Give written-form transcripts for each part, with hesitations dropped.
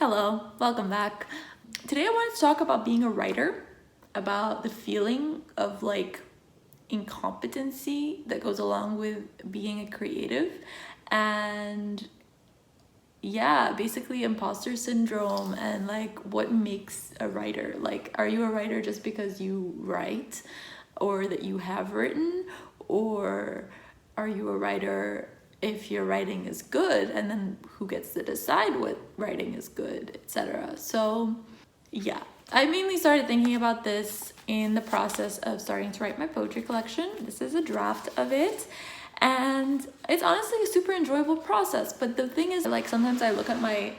Hello, welcome back. Today I wanted to talk about being a writer, about the feeling of incompetency that goes along with being a creative, and basically imposter syndrome and what makes a writer. Are you a writer just because you write or that you have written, or are you a writer if your writing is good, and then who gets to decide what writing is good, etc. So I mainly started thinking about this in the process of starting to write my poetry collection. This is a draft of it, and it's honestly a super enjoyable process. But the thing is, sometimes I look at my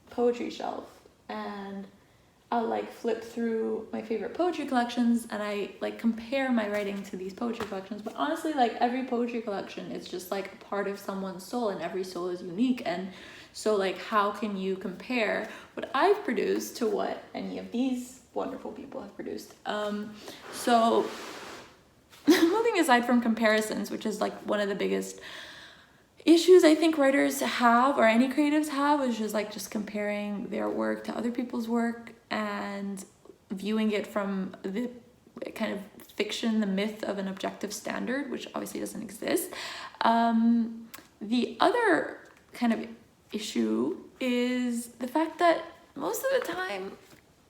poetry shelf and I'll flip through my favorite poetry collections, and I compare my writing to these poetry collections. But honestly, every poetry collection is just a part of someone's soul, and every soul is unique. And so how can you compare what I've produced to what any of these wonderful people have produced? So moving aside from comparisons, which is one of the biggest issues I think writers have, or any creatives have, is just comparing their work to other people's work and viewing it from the kind of fiction, the myth of an objective standard, which obviously doesn't exist. The other kind of issue is the fact that most of the time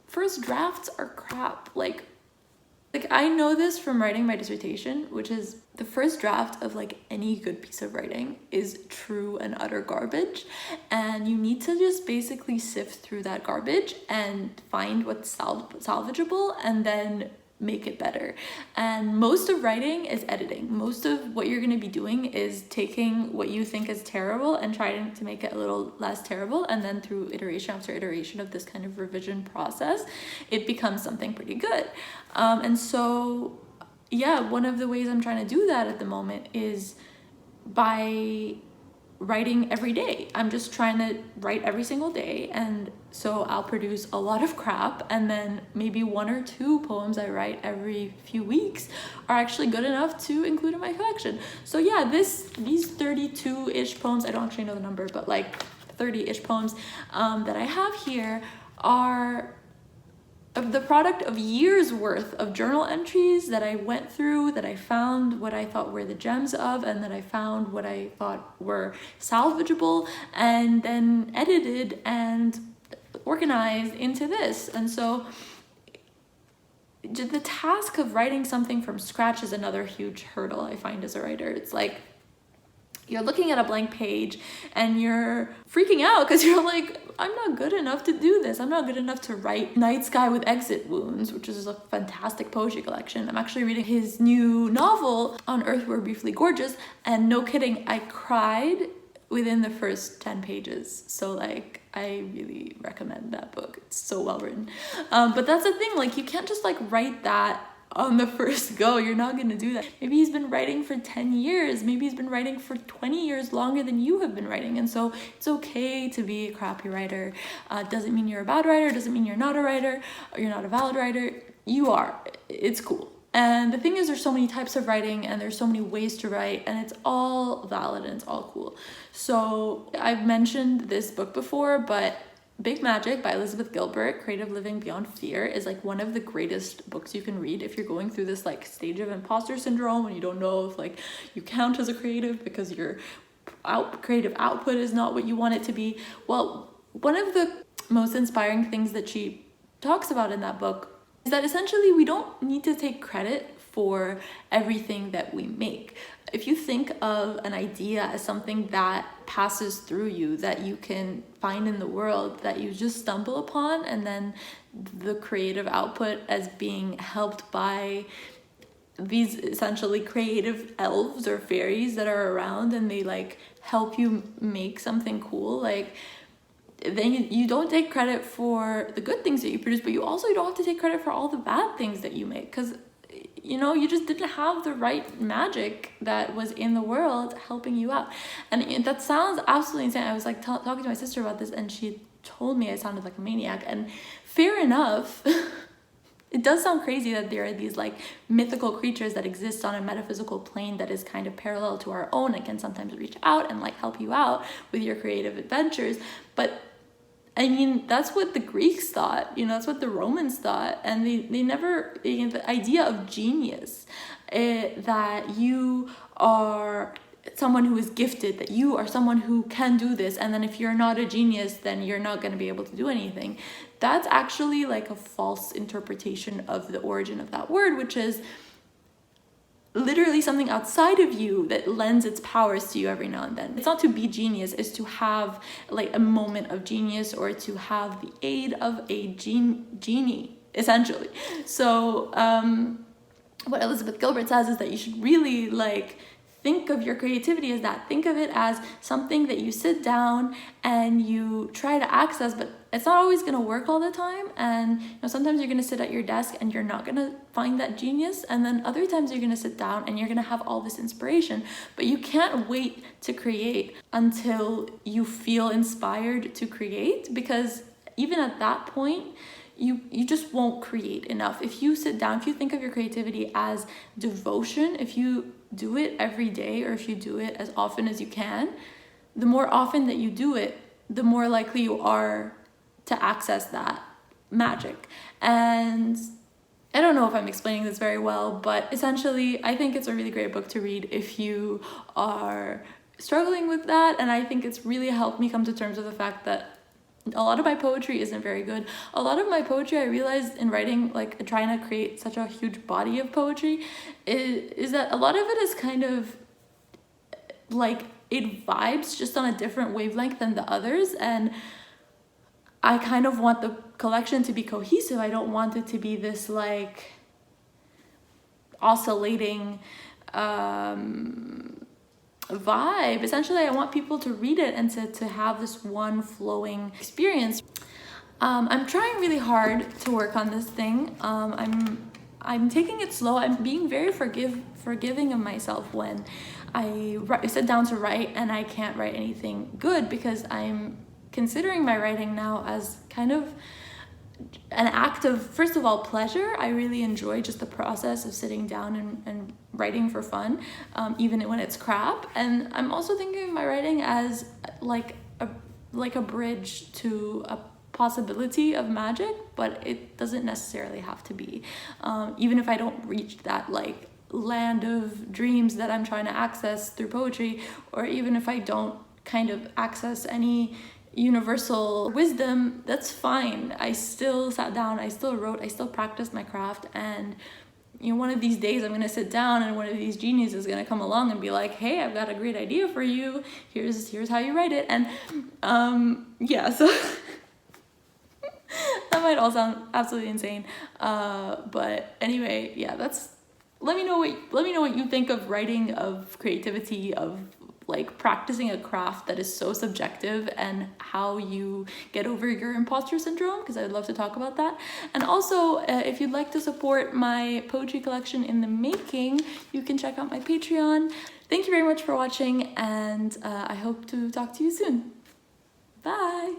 first drafts are crap. I know this from writing my dissertation, which is the first draft of any good piece of writing is true and utter garbage, and you need to just basically sift through that garbage and find what's salvageable and then make it better. And most of writing is editing. Most of what you're going to be doing is taking what you think is terrible and trying to make it a little less terrible, and then through iteration after iteration of this kind of revision process, it becomes something pretty good. And so one of the ways I'm trying to do that at the moment is by writing every day. I'm just trying to write every single day, and so I'll produce a lot of crap, and then maybe one or two poems I write every few weeks are actually good enough to include in my collection. So these 32-ish poems, I don't actually know the number, but 30-ish poems that I have here are the product of years worth of journal entries that I went through, that I found what I thought were the gems of, and that I found what I thought were salvageable, and then edited and organized into this. And so the task of writing something from scratch is another huge hurdle I find as a writer. It's you're looking at a blank page and you're freaking out because you're I'm not good enough to do this. I'm not good enough to write Night Sky with Exit Wounds, which is a fantastic poetry collection. I'm actually reading his new novel, On Earth We're Briefly Gorgeous, and no kidding, I cried within the first 10 pages. So I really recommend that book. It's so well written. But that's the thing, you can't just write that on the first go. You're not going to do that. Maybe he's been writing for 10 years. Maybe he's been writing for 20 years longer than you have been writing. And so it's okay to be a crappy writer. Doesn't mean you're a bad writer. Doesn't mean you're not a writer, or you're not a valid writer. You are. It's cool. And the thing is, there's so many types of writing, and there's so many ways to write, and it's all valid and it's all cool. So I've mentioned this book before, but Big Magic by Elizabeth Gilbert, Creative Living Beyond Fear, is like one of the greatest books you can read if you're going through this like stage of imposter syndrome and you don't know if like you count as a creative because your creative output is not what you want it to be. Well, one of the most inspiring things that she talks about in that book is that essentially we don't need to take credit for everything that we make. If you think of an idea as something that passes through you, that you can find in the world, that you just stumble upon, and then the creative output as being helped by these essentially creative elves or fairies that are around, and they like help you make something cool, like then you don't take credit for the good things that you produce, but you also don't have to take credit for all the bad things that you make, because you know, you just didn't have the right magic that was in the world helping you out. And that sounds absolutely insane. I was like talking to my sister about this, and she told me I sounded like a maniac. And fair enough, it does sound crazy that there are these like mythical creatures that exist on a metaphysical plane that is kind of parallel to our own and can sometimes reach out and like help you out with your creative adventures. But I mean, that's what the Greeks thought, that's what the Romans thought. And they never, the idea of genius, that you are someone who is gifted, that you are someone who can do this, and then if you're not a genius, then you're not going to be able to do anything. That's actually like a false interpretation of the origin of that word, which is literally something outside of you that lends its powers to you every now and then. It's not to be genius, it's to have like a moment of genius, or to have the aid of a genie, essentially. So what Elizabeth Gilbert says is that you should really like think of your creativity as that. Think of it as something that you sit down and you try to access, but it's not always going to work all the time. And sometimes you're going to sit at your desk and you're not going to find that genius, and then other times you're going to sit down and you're going to have all this inspiration. But you can't wait to create until you feel inspired to create, because even at that point, you just won't create enough. If you sit down, if you think of your creativity as devotion, if you do it every day, or if you do it as often as you can, the more often that you do it, the more likely you are to access that magic. And I don't know if I'm explaining this very well, but essentially I think it's a really great book to read if you are struggling with that. And I think it's really helped me come to terms with the fact that a lot of my poetry isn't very good. A lot of my poetry, I realized in writing, like trying to create such a huge body of poetry, is that a lot of it is kind of like, it vibes just on a different wavelength than the others. And I kind of want the collection to be cohesive. I don't want it to be this like oscillating vibe. Essentially, I want people to read it and to have this one flowing experience. I'm trying really hard to work on this thing. I'm taking it slow. I'm being very forgiving of myself when I sit down to write and I can't write anything good, because I'm considering my writing now as kind of an act of, first of all, pleasure. I really enjoy just the process of sitting down and writing for fun, even when it's crap. And I'm also thinking of my writing as like a bridge to a possibility of magic, but it doesn't necessarily have to be. Even if I don't reach that like land of dreams that I'm trying to access through poetry, or even if I don't kind of access any universal wisdom, that's fine. I still sat down, I still wrote, I still practiced my craft, and one of these days I'm gonna sit down and one of these geniuses is gonna come along and be like, hey, I've got a great idea for you, here's how you write it. And yeah, so that might all sound absolutely insane, but anyway, yeah, let me know what you think of writing, of creativity, of like practicing a craft that is so subjective, and how you get over your imposter syndrome, because I would love to talk about that. And also, if you'd like to support my poetry collection in the making, you can check out my Patreon. Thank you very much for watching, and I hope to talk to you soon. Bye!